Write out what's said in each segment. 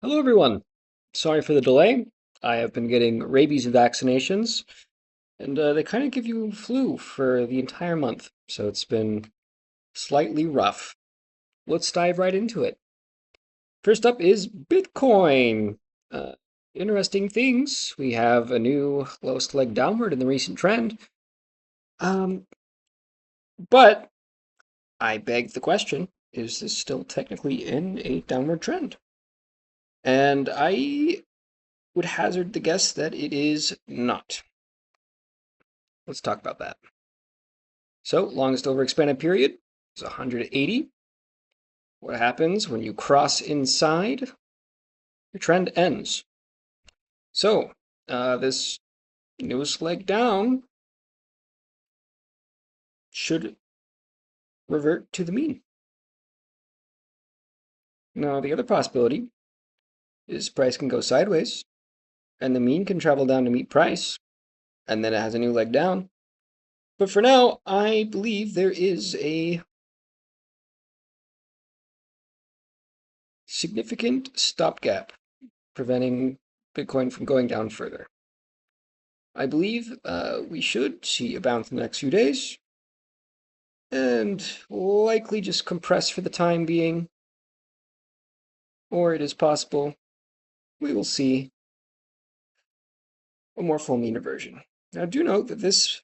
Hello, everyone. Sorry for the delay. I have been getting rabies vaccinations, and they kind of give you flu for the entire month, so it's been slightly rough. Let's dive right into it. First up is Bitcoin. Uh, Interesting things. We have a new lowest leg downward in the recent trend. Um, but I beg the question, is this still technically in a downward trend? And I would hazard the guess that it is not. Let's talk about that. So, longest overexpanded period is 180. What happens when you cross inside? Your trend ends. So, this newest leg down should revert to the mean. Now, the other possibility is price can go sideways, and the mean can travel down to meet price, and then it has a new leg down. But for now, I believe there is a significant stopgap preventing Bitcoin from going down further. I believe we should see a bounce in the next few days and likely just compress for the time being, or it is possible we will see a more full mean reversion. Now, do note that this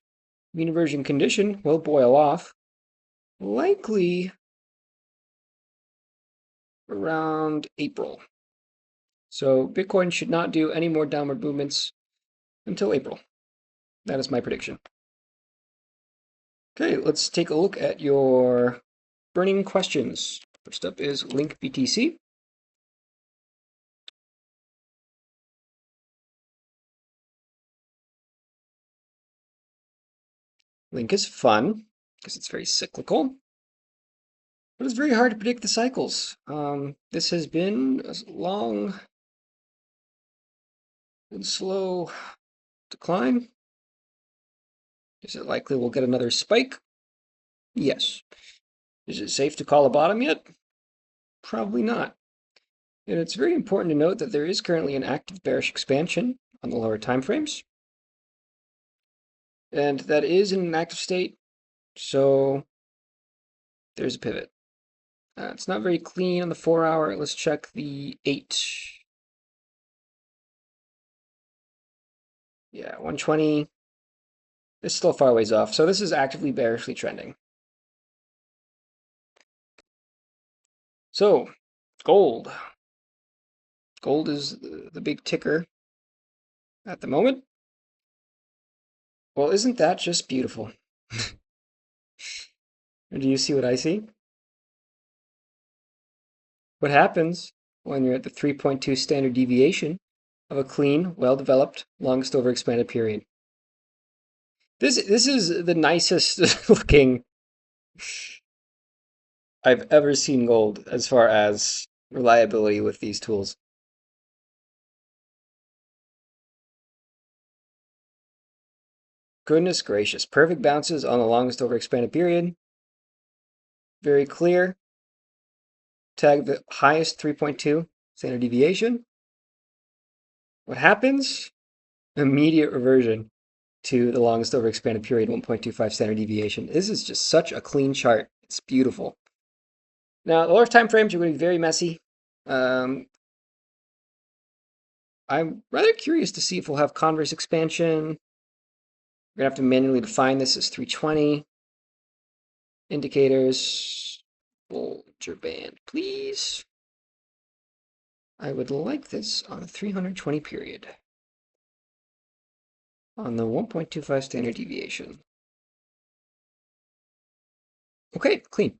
mean reversion condition will boil off likely around April. So Bitcoin should not do any more downward movements until April. That is my prediction. Okay, let's take a look at your burning questions. First up is Link BTC. Link is fun because it's very cyclical, but it's very hard to predict the cycles. This has been a long and slow decline. Is it likely we'll get another spike? Yes. Is it safe to call a bottom yet? Probably not. And it's very important to note that there is currently an active bearish expansion on the lower time frames. And that is in an active state, so there's a pivot. It's not very clean on the 4-hour. Let's check the 8. Yeah, 120. It's still far ways off, so this is actively bearishly trending. So, gold. Gold is the big ticker at the moment. Well, isn't that just beautiful? Do you see what I see? What happens when you're at the 3.2 standard deviation of a clean, well-developed, longest overexpanded period? This is the nicest looking I've ever seen gold as far as reliability with these tools. Goodness gracious. Perfect bounces on the longest overexpanded period. Very clear. Tag the highest 3.2 standard deviation. What happens? Immediate reversion to the longest overexpanded period, 1.25 standard deviation. This is just such a clean chart. It's beautiful. Now, the lower time frames are going to be very messy. I'm rather curious to see if we'll have converse expansion. We're going to have to manually define this as 320. Indicators. Bollinger Band, please. I would like this on a 320 period. On the 1.25 standard deviation. Okay, clean.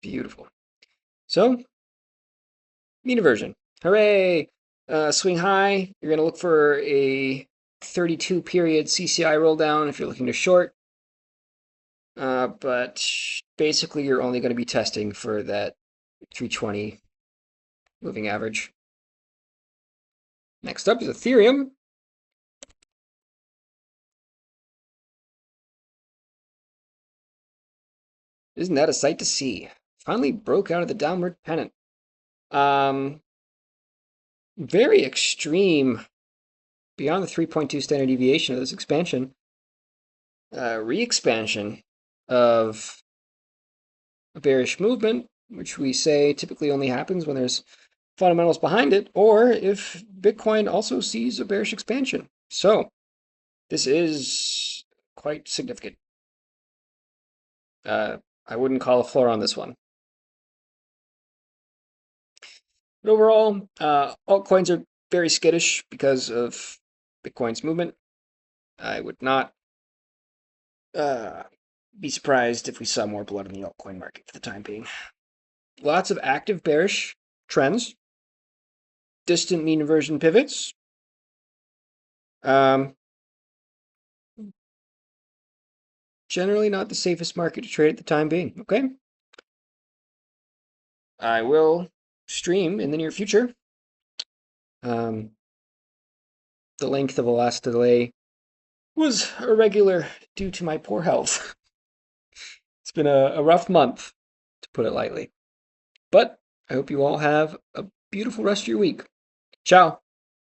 Beautiful. So, mean reversion. Hooray! Swing high. You're going to look for a 32 period CCI roll down if you're looking to short. But basically, you're only going to be testing for that 320 moving average. Next up is Ethereum. Isn't that a sight to see? Finally broke out of the downward pennant. Um, Very extreme, beyond the 3.2 standard deviation of this expansion. Re-expansion of a bearish movement, which we say typically only happens when there's fundamentals behind it, or if Bitcoin also sees a bearish expansion. So this is quite significant. I wouldn't call a floor on this one. But overall, altcoins are very skittish because of Bitcoin's movement. I would not be surprised if we saw more blood in the altcoin market for the time being. Lots of active bearish trends, distant mean inversion pivots. Generally not the safest market to trade at the time being, okay? I will stream in the near future. The length of the last delay was irregular due to my poor health. It's been a rough month, to put it lightly. But I hope you all have a beautiful rest of your week. Ciao.